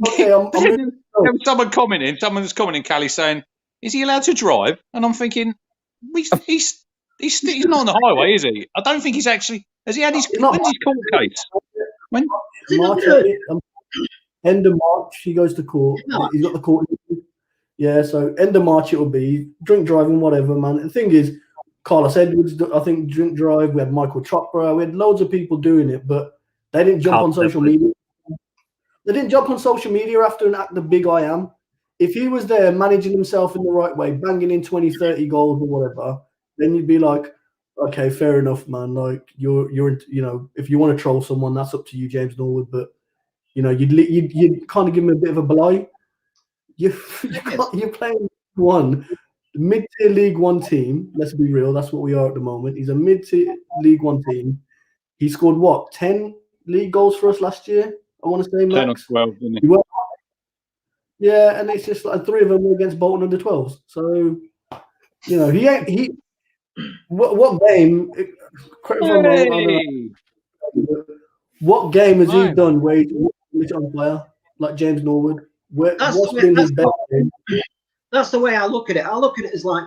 Okay, there was someone was commenting, Callie, saying, is he allowed to drive? And I'm thinking, he's not on the highway, is he? I don't think he's actually. Has he had his court case? When? End of March, he goes to court. He's got the court. Yeah, so end of March it will be drink driving, whatever, man. And the thing is, Carlos Edwards, I think, drink drive. We had Michael Chopra. We had loads of people doing it, but they didn't jump on social media. They didn't jump on social media after and act the big I am. If he was there managing himself in the right way, banging in 20, 30 goals or whatever, then you'd be like, okay, fair enough, man. Like you're if you want to troll someone, that's up to you, James Norwood. But you'd kind of give him a bit of a belie. You're playing mid-tier League One team. Let's be real, that's what we are at the moment. He's a mid-tier League One team. He scored 10 league goals for us last year? I want to say max. 10 or 12, didn't he? Yeah, and it's just like 3 of them were against Bolton under 12s. So, what game? What game has he done where he's on fire like James Norwood? That's the way I look at it. I look at it as like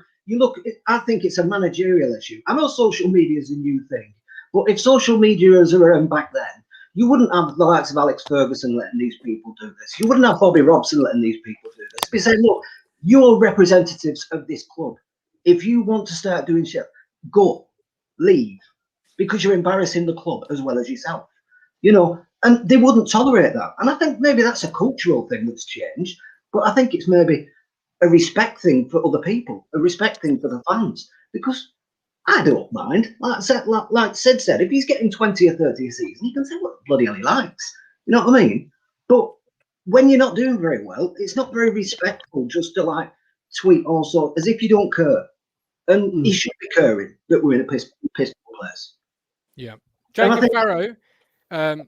I think it's a managerial issue. I know social media is a new thing, but if social media was around back then, you wouldn't have the likes of Alex Ferguson letting these people do this. You wouldn't have Bobby Robson letting these people do this. We say, look, you're representatives of this club. If you want to start doing shit, go, leave, because you're embarrassing the club as well as yourself. And they wouldn't tolerate that. And I think maybe that's a cultural thing that's changed, but I think it's maybe a respect thing for other people, a respect thing for the fans, because I don't mind. Like Sid said, if he's getting 20 or 30 a season, he can say what the bloody hell he likes. You know what I mean? But when you're not doing very well, it's not very respectful just to tweet also as if you don't care. And he should be caring that we're in a piss place. Yeah. Jacob Farrow,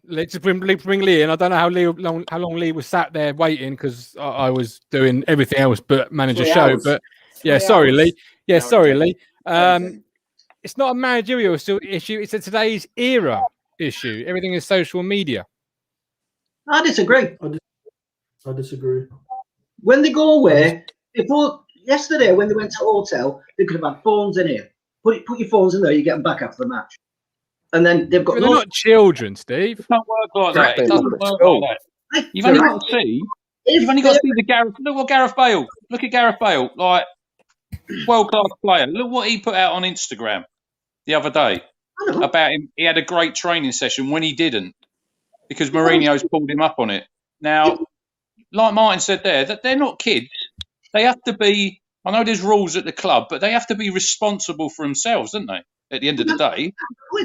let's bring Lee in. I don't know how long Lee was sat there waiting because I was doing everything else but manage a show. But yeah, sorry, Lee. Yeah, sorry, Lee. It's not a managerial issue. It's a today's era issue. Everything is social media. I disagree. I disagree. When they go away, yesterday when they went to hotel, they could have had phones in here. Put your phones in there, you get them back after the match. And then they've got They're not children, Steve. It doesn't work like that. It doesn't work like that. You've only got to see. You've only got to see the Gareth. Look what Gareth Bale. Look at Gareth Bale, like world-class player. Look what he put out on Instagram the other day about him. He had a great training session when he didn't, because Mourinho's pulled him up on it. Now, like Martin said there, that they're not kids. They have to be. I know there's rules at the club, but they have to be responsible for themselves, don't they? At the end of the day,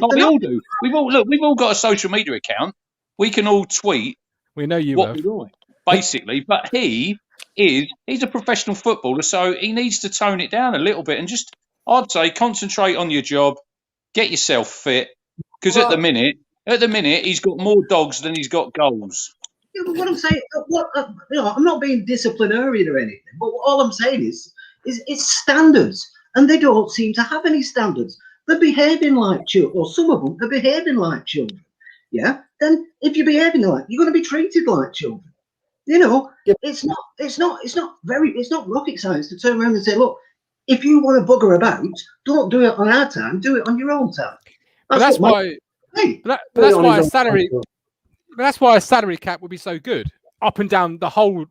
like we all do. We've all got a social media account. We can all tweet. We know you what have. we're doing, basically. But he's a professional footballer, so he needs to tone it down a little bit and just, I'd say, concentrate on your job, get yourself fit. Because at the minute, he's got more dogs than he's got goals. Yeah, but what I'm saying, I'm not being disciplinarian or anything. But all I'm saying is it's standards, and they don't seem to have any standards. They're behaving like children, or some of them are behaving like children. Yeah. Then if you're behaving like, you're going to be treated like children. You know, it's not rocket science to turn around and say, look, if you want to bugger about, don't do it on our time. Do it on your own time. That's why a salary cap would be so good up and down the whole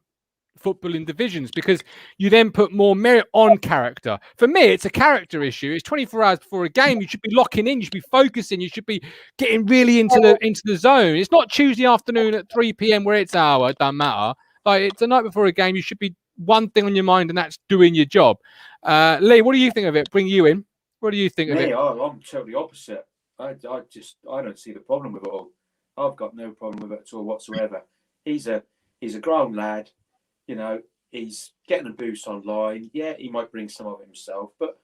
footballing divisions, because you then put more merit on character. For me, it's a character issue. It's 24 hours before a game. You should be locking in. You should be focusing. You should be getting really into the zone. It's not Tuesday afternoon at 3 p.m. where it's hour. It doesn't matter. Like, it's the night before a game. You should be one thing on your mind, and that's doing your job. Lee, what do you think of it? Bring you in. What do you think of it? I'm totally opposite. I don't see the problem with it all. I've got no problem with it at all whatsoever. He's a grown lad. You know, he's getting a boost online. Yeah, he might bring some of it himself, but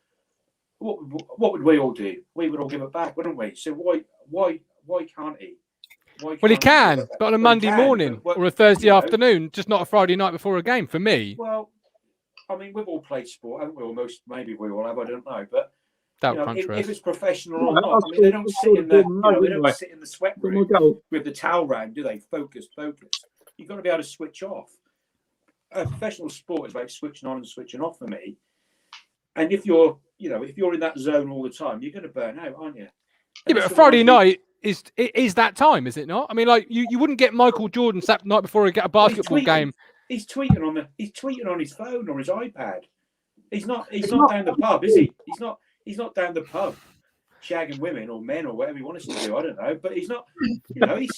what would we all do? We would all give it back, wouldn't we? So why can't he? Well, he can, but on a Monday morning or a Thursday afternoon, just not a Friday night before a game for me. Well, I mean, we've all played sport, haven't we? Almost, maybe we all have. I don't know, but if it's professional or not, I mean, they don't sit in the sweat room with the towel round, do they? Focus. You've got to be able to switch off. A professional sport is about switching on and switching off for me. And if you're in that zone all the time, you're going to burn out, aren't you? Yeah, but a Friday night is that time, is it not? I mean, like you wouldn't get Michael Jordan sat the night before a basketball game. He's tweeting on his phone or his iPad. He's not down the pub, is he? He's not down the pub shagging women or men or whatever he wants to do. I don't know, but he's not. You know, he's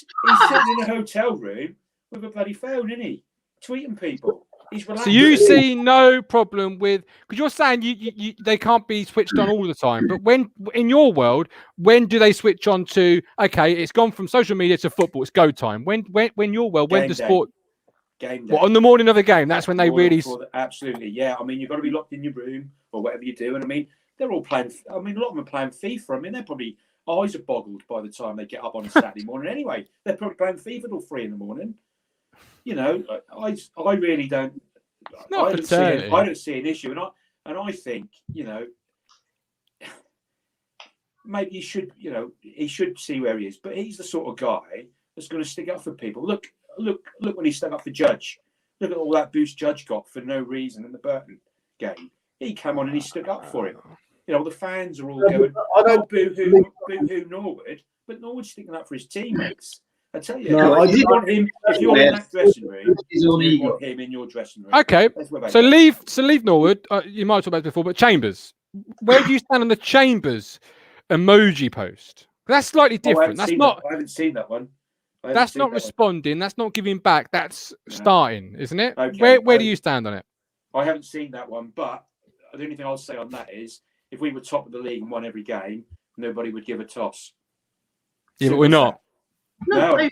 sitting in a hotel room with a bloody phone, isn't he? Tweeting people. He's relaxed. So you see no problem with, because you're saying you they can't be switched on all the time, but when in your world, when do they switch on to, okay, it's gone from social media to football, it's go time. When your world, when the sport game day. What, on the morning of the game, that's when they really absolutely, yeah. I mean, you've got to be locked in your room or whatever you do, and I mean, they're all playing. I mean, a lot of them are playing FIFA. I mean, they're probably eyes are boggled by the time they get up on a Saturday morning. Anyway, they're probably playing FIFA till 3 a.m. You know, I really don't. I don't see an issue, and I think, you know, maybe he should see where he is, but he's the sort of guy that's going to stick up for people. Look when he stuck up for Judge. Look at all that boost Judge got for no reason in the Burton game. He came on and he stuck up for him. You know, the fans are all going, boo-hoo Norwood, but Norwood's sticking up for his teammates. I tell you, if you want him, if you're in that dressing room, you want him in your dressing room. Okay, so leave Norwood. You might have talked about this before, but Chambers, where do you stand on the Chambers emoji post? That's slightly different. I haven't seen that one. That's not responding. That's not giving back. That's starting, isn't it? Okay, where do you stand on it? I haven't seen that one, but the only thing I'll say on that is, if we were top of the league and won every game, nobody would give a toss. Yeah, but we're not. No, I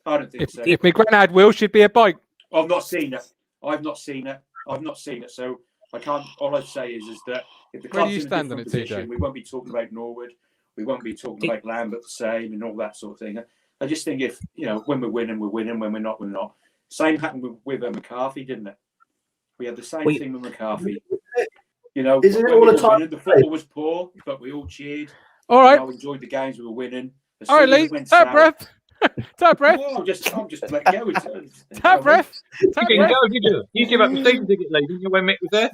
don't think so. If my granddad will, should be a bike. I've not seen it. So I can't. All I'd say is that if the club's in a different position, we won't be talking about Norwood. We won't be talking about Lambert the same and all that sort of thing. I just think if, you know, when we're winning, we're winning. When we're not, we're not. Same happened with McCarthy, didn't it? We had the same thing with McCarthy. You know, isn't it all the time? The football was poor, but we all cheered. All right. I enjoyed the games we were winning. All right, Lee. Breath. Tap ref. Oh, I'm just letting go. Tap ref. You didn't go, did you? You give up your season ticket, Lee, didn't you, when Mick was there?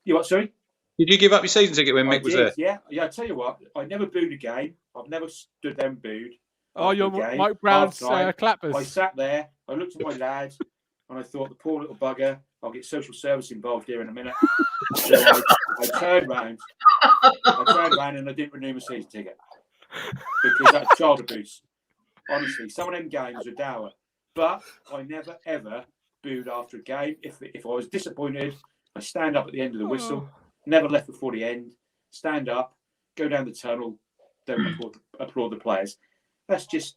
You what? Sorry. Did you give up your season ticket when Mick was there? Yeah. I tell you what, I never booed a game. I've never stood there and booed. Oh, you're Mike Brown's clappers. I sat there. I looked at my lads, and I thought, the poor little bugger. I'll get social service involved here in a minute. So I turned round. And I didn't renew my season ticket because that's child abuse. Honestly, some of them games are dour. But I never ever booed after a game. If I was disappointed, I stand up at the end of the whistle. Never left before the end. Stand up, go down the tunnel, don't applaud the players. That's just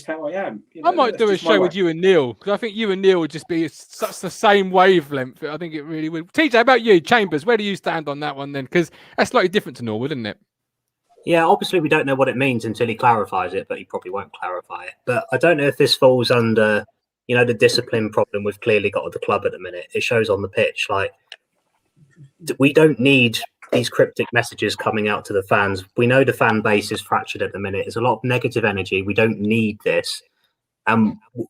how I am. You know, I might do a show with you and Neil, because I think you and Neil would just be such the same wavelength. I think it really would. TJ, how about you, Chambers? Where do you stand on that one then? Because that's slightly different to Norwood, isn't it? Yeah, obviously we don't know what it means until he clarifies it, but he probably won't clarify it. But I don't know if this falls under, the discipline problem we've clearly got at the club at the minute. It shows on the pitch. Like, we don't need these cryptic messages coming out to the fans. We know the fan base is fractured at the minute. There's a lot of negative energy. We don't need this.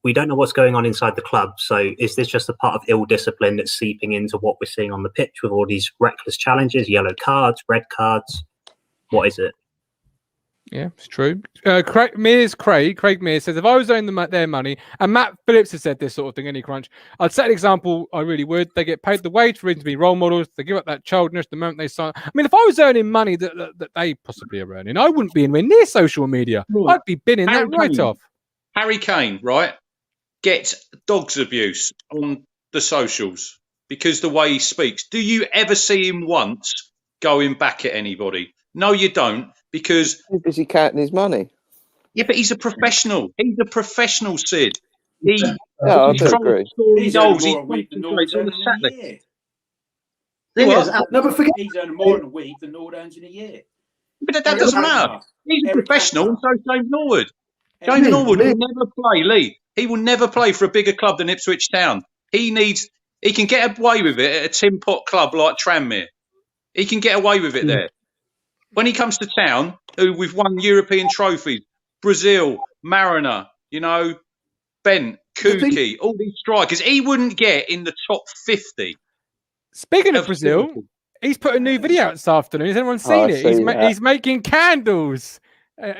We don't know what's going on inside the club. So is this just a part of ill discipline that's seeping into what we're seeing on the pitch with all these reckless challenges, yellow cards, red cards? What is it? Yeah, it's true. Craig Mears says, if I was owning their money, and Matt Phillips has said this sort of thing, any crunch, I'd set an example. I really would. They get paid the wage for them to be role models. They give up that childness the moment they sign. I mean, if I was earning money that they possibly are earning, I wouldn't be anywhere near social media. I'd be binning that right off. Harry Kane, right, gets dogs abuse on the socials because the way he speaks. Do you ever see him once going back at anybody? No, you don't. Because he's busy counting his money. Yeah, but he's a professional. He's a professional, Sid. I do agree. He's earning more a week than Norwood earns in a year. He's earning more in a week than Norwood earns in a year. But that doesn't matter. He's a professional, and so is James Norwood. James Norwood will never play, Lee. He will never play for a bigger club than Ipswich Town. He can get away with it at a tin pot club like Tranmere. He can get away with it there. When he comes to town, we've won European trophies, Brazil, Mariner, Bent, Kuki, all these strikers, he wouldn't get in the top 50. Speaking of Brazil, he's put a new video out this afternoon. Has anyone seen it? He's making candles.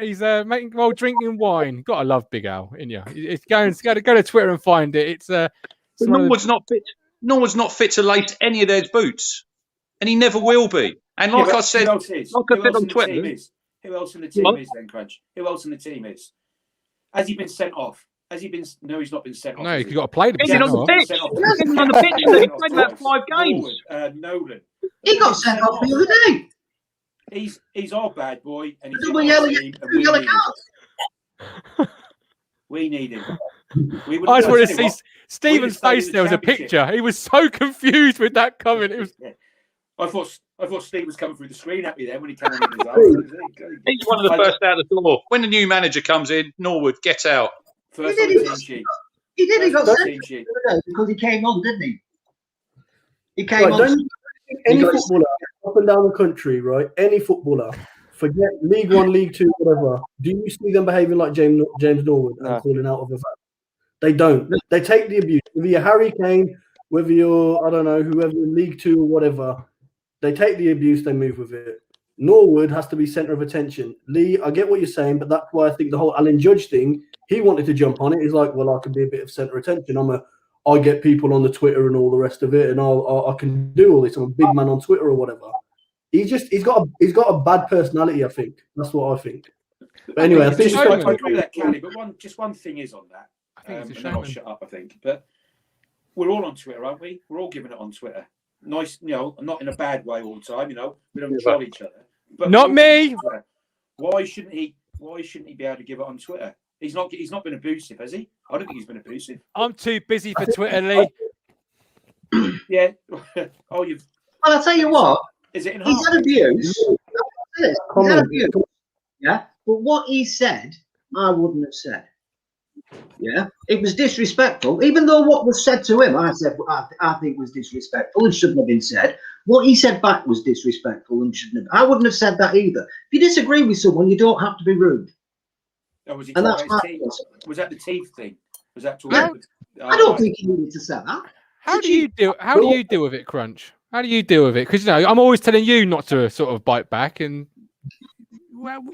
He's making while drinking wine. Gotta love Big Al, in you. It's go to Twitter and find it. Norwood's not fit. Norwood's not fit to lace any of their boots, and he never will be. And like I said on Twitter, who else in the team is then, Crunch? Who else in the team is? Has he been sent off? Has he been? No, he's not been sent off. No, he's got to play the pitch. He's on the pitch. He's on the pitch. He played about 5 games. Nolan. He got sent off the other day. He's our bad boy, and he's we need him. I just want to see Stephen's face. There was a picture. He was so confused with that comment. It was. Yeah. I thought Steve was coming through the screen at me then when he came in his eyes. He's one of the first out the door. When the new manager comes in, Norwood, get out. First on the team sheet. He did. He got sent because he came on, didn't he? He came on. Any footballer up and down the country, right? Any footballer, forget League One, League Two, whatever. Do you see them behaving like James Norwood and calling out of the fact? They don't. They take the abuse. Whether you're Harry Kane, whether you're, I don't know, whoever in League Two or whatever, they take the abuse, they move with it. Norwood has to be centre of attention. Lee, I get what you're saying, but that's why I think the whole Alan Judge thing, he wanted to jump on it. He's like, well, I can be a bit of centre of attention. I get people on the Twitter and all the rest of it, and I can do all this. I'm a big man on Twitter or whatever. He's got a bad personality, I think. That's what I think. But anyway, I think I agree with that, Callie, but one thing is on that. And then I'll shut up, I think. But we're all on Twitter, aren't we? We're all giving it on Twitter. Nice, not in a bad way all the time, we don't troll each other. But not me. Why shouldn't he be able to give it on Twitter? He's not been abusive, has he? I don't think he's been abusive. I'm too busy for Twitter, Lee. Yeah. Well, I'll tell you what. Is it in he's had abuse. He's had abuse. Yeah. But what he said, I wouldn't have said. Yeah. It was disrespectful. Even though what was said to him, I said, I think was disrespectful and shouldn't have been said. What he said back was disrespectful and shouldn't have. I wouldn't have said that either. If you disagree with someone, you don't have to be rude. Or was he And talking that's about his teeth? Was that the teeth thing? Was that talking Yeah. about I don't think he needed to say that. How do you deal with it, Crunch? How do you deal with it? Because I'm always telling you not to sort of bite back. And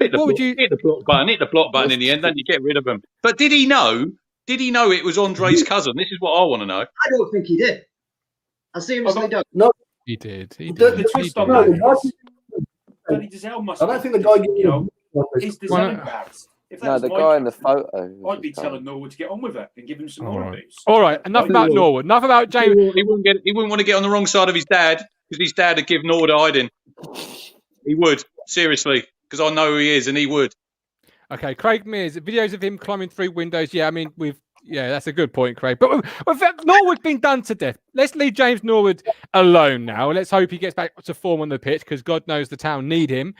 Hit the block button in the end, then you get rid of them. But did he know? Did he know it was Andre's cousin? This is what I want to know. I don't think he did. I seriously don't. No, he did. He The- did. The twist He on did. that is Bloody Giselle must. I don't think the guy gave you know, you is Giselle embarrassed? If that No, was the my guy in the cousin, photo. I'd be telling Norwood to get on with her and give him some more abuse. All right. Enough about Norwood. Enough about James. He wouldn't want to get on the wrong side of his dad because his dad would give Norwood a hiding. He would, seriously, because I know who he is, and he would. Okay, Craig Mears, videos of him climbing through windows. Yeah, I mean, that's a good point, Craig. But Norwood's been done to death. Let's leave James Norwood alone now. Let's hope he gets back to form on the pitch because God knows the town need him.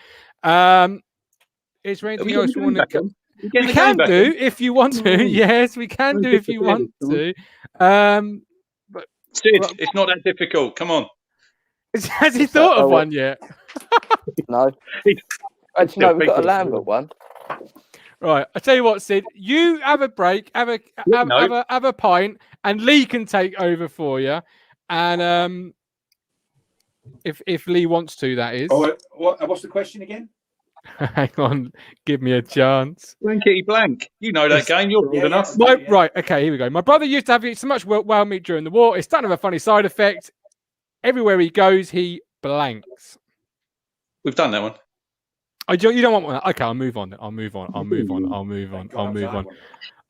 Is there anything else you want to? We can do if you want to. Yes, we can do if you want to. But Sid, it's not that difficult. Come on. Has he thought of one yet? No. Actually, no, we've got a Lambert one. Right, I tell you what, Sid. You have a break, have a pint, and Lee can take over for you. And if Lee wants to, that is. Oh, what's the question again? Hang on, give me a chance. Blankety Blank. You know that game. You're old enough. Right, okay, here we go. My brother used to have so much wild meat during the war. It's starting to have a funny side effect. Everywhere he goes, he blanks. We've done that one. You don't want one? Okay, I'll move on.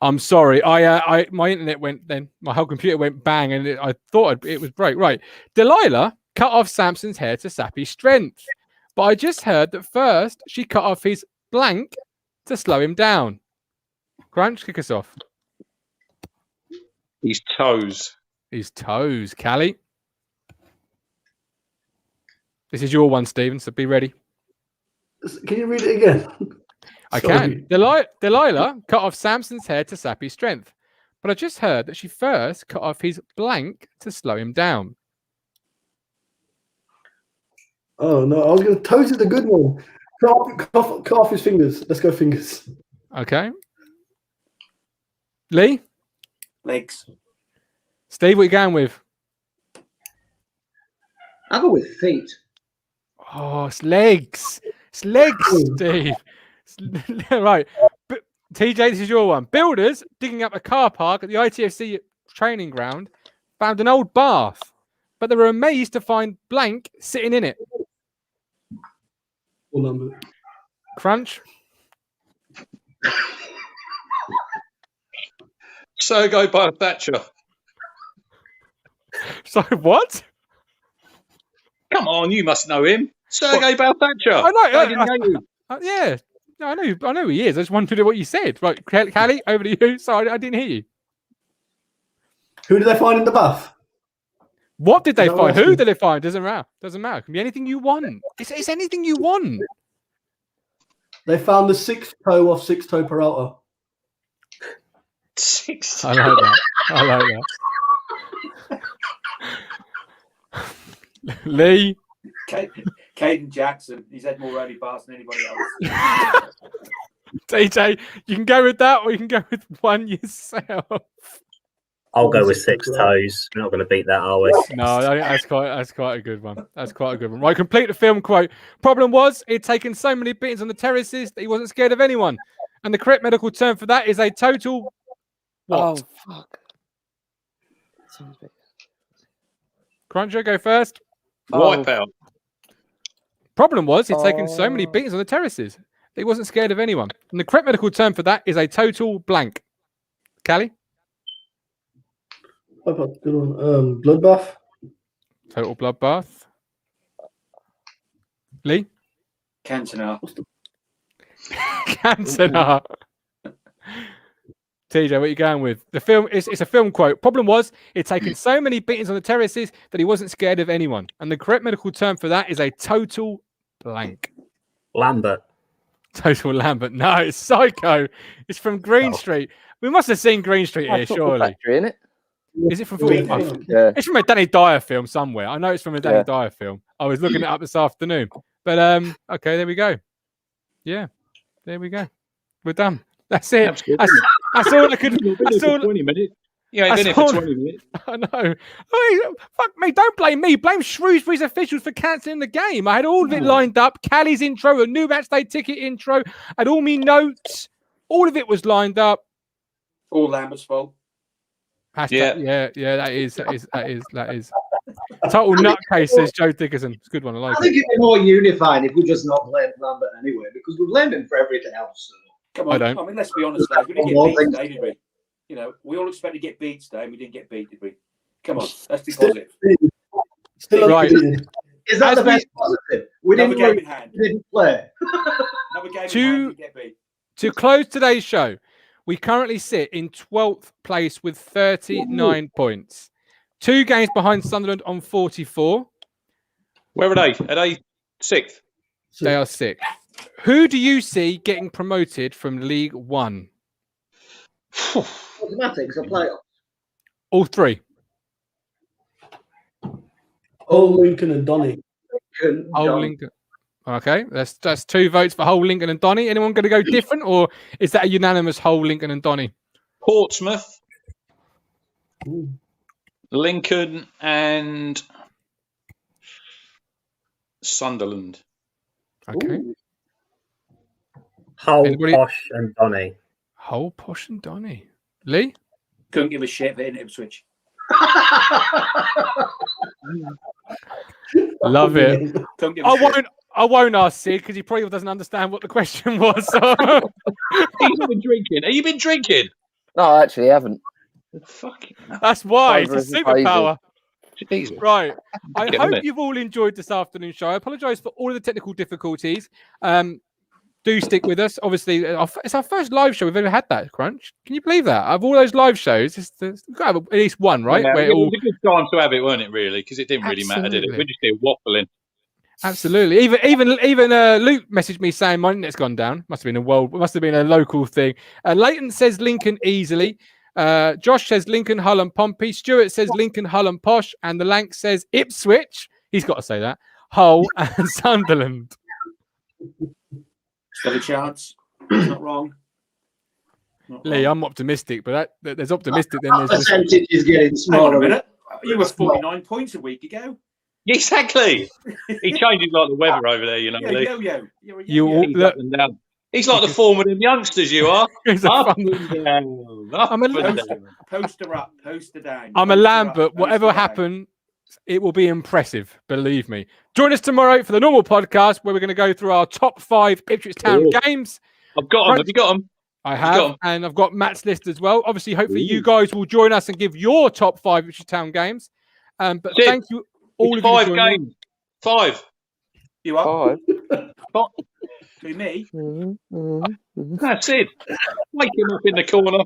I'm sorry. My internet went then. My whole computer went bang, and I thought it was break. Right. Delilah cut off Samson's hair to sap his strength. But I just heard that first she cut off his blank to slow him down. Crunch, kick us off. His toes. His toes. Callie. This is your one, Stephen, so be ready. Can you read it again? I can. Delilah cut off Samson's hair to sap his strength. But I just heard that she first cut off his blank to slow him down. Oh no, I was going to. Toes is a good one. Cut off his fingers. Let's go fingers. Okay. Lee? Legs. Steve, what are you going with? I'll go with feet. Oh, it's legs. It's legs, Steve. Right. TJ, this is your one. Builders digging up a car park at the ITFC training ground found an old bath, but they were amazed to find blank sitting in it. Crunch. Sergei Thatcher. So what? Come on, you must know him. Sergei Thatcher. I know. I didn't know you. Yeah. No, I know who he is. I just wanted to know what you said. Right, Callie, over to you. Sorry, I didn't hear you. Who did they find in the bath? What did they find? Who did they find? Doesn't matter. Doesn't matter. It can be anything you want. It's anything you want. They found the sixth toe off six toe Peralta. Six. I like that. Lee. Caden Jackson. He's had more early bars than anybody else. TJ, you can go with that, or you can go with one yourself. I'll go with six toes. We're not going to beat that, are we? No, I think that's quite a good one. That's quite a good one. Right, complete the film quote. Problem was, he'd taken so many beatings on the terraces that he wasn't scared of anyone. And the correct medical term for that is a total what? Oh, fuck. Cruncher, go first. Wipeout. Problem was, he'd taken so many beatings on the terraces that he wasn't scared of anyone. And the correct medical term for that is a total blank. Callie? Good one. Bloodbath. Total bloodbath. Lee? Cantona. Cantona. TJ, what are you going with? The film it's a film quote. Problem was, he'd taken so many beatings on the terraces that he wasn't scared of anyone. And the correct medical term for that is a total blank. Lambert. Total Lambert. No, it's Psycho. It's from Green Street. We must have seen Green Street here, surely. In it? Is it from Football Factory? Yeah. It's from a Danny Dyer film somewhere. I know it's from a Danny Dyer film. I was looking it up this afternoon. But okay, there we go. Yeah, there we go. We're done. That's it. That's all I could. That's all. 20 minutes. You ain't been here for 20 minutes. I know. Oh, fuck me. Don't blame me. Blame Shrewsbury's officials for cancelling the game. I had all of it lined up. Callie's intro, a new match day ticket intro. I had all my notes. All of it was lined up. All Lambert's fault. Yeah. That is. Total nutcase, says Joe Dickerson. It's a good one. I like it. I think it'd be more unifying if we just not blamed Lambert anyway, because we blamed him for everything else. So. Come on. I mean, let's be honest, Dave. We didn't get beat today, did we? You know, we all expect to get beat today, and we didn't get beat, did we? Come on, let's be positive. Still right. Is that the best positive? We didn't play. Another game in hand, we get beat. To close today's show, we currently sit in 12th place with 39 points. 2 games behind Sunderland on 44. Where are they? Are they 6th? They are 6th. Who do you see getting promoted from League One? Automatics or playoffs? All 3. Lincoln and Donny. Lincoln. Okay, that's 2 votes for Hull, Lincoln and Donny. Anyone going to go different, or is that a unanimous Hull, Lincoln and Donny? Portsmouth, Lincoln and Sunderland. Okay. Hull, Posh and Donny. Hull, Posh and Donny. Lee? Couldn't give a shit for Ipswich. Love it. I won't ask Sid because he probably doesn't understand what the question was. So. He's been drinking. Have you been drinking? No, I actually haven't. That's why. It's a Crazy. superpower. Jesus. Right. I Get hope on it. you've all enjoyed this afternoon show. I apologise for all of the technical difficulties. Do stick with us. Obviously, it's our first live show we've ever had that, Crunch. Can you believe that? Of all those live shows, we've got to have at least one, right? Yeah, Where it was a good time to have it, weren't it, really? Because it didn't really matter, did it? Absolutely. We're just here waffling. Absolutely. Even Luke messaged me saying my internet's gone down. Must have been a local thing. Leighton says Lincoln easily. Josh says Lincoln, Hull and Pompey. Stuart says Lincoln, Hull and Posh. And the Lank says Ipswich. He's got to say that. Hull and Sunderland. Still a chance. Not wrong. Lee, I'm optimistic, but there's optimistic. Then there's percentage is getting Hang on a smaller. minute. You were 49 points a week ago. Exactly. He changes like the weather over there, you know. Lee. Yo-yo. He's up and down. He's like the form of them youngsters you are. Up and down. Poster up, poster down. I'm a Lambert. Whatever happened, it will be impressive. Believe me. Join us tomorrow for the normal podcast where we're going to go through our top 5 Ipswich Town games. I've got them. Have you got them? I have, and I've got Matt's list as well. Obviously, hopefully you guys will join us and give your top 5 Ipswich Town games. But thank you all of you. 5 games. 5. You are? 5. Who, me? That's it. Wake him up in the corner.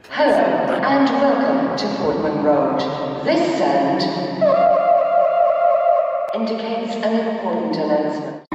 Hello and welcome to Portman Road. This sound indicates an important announcement.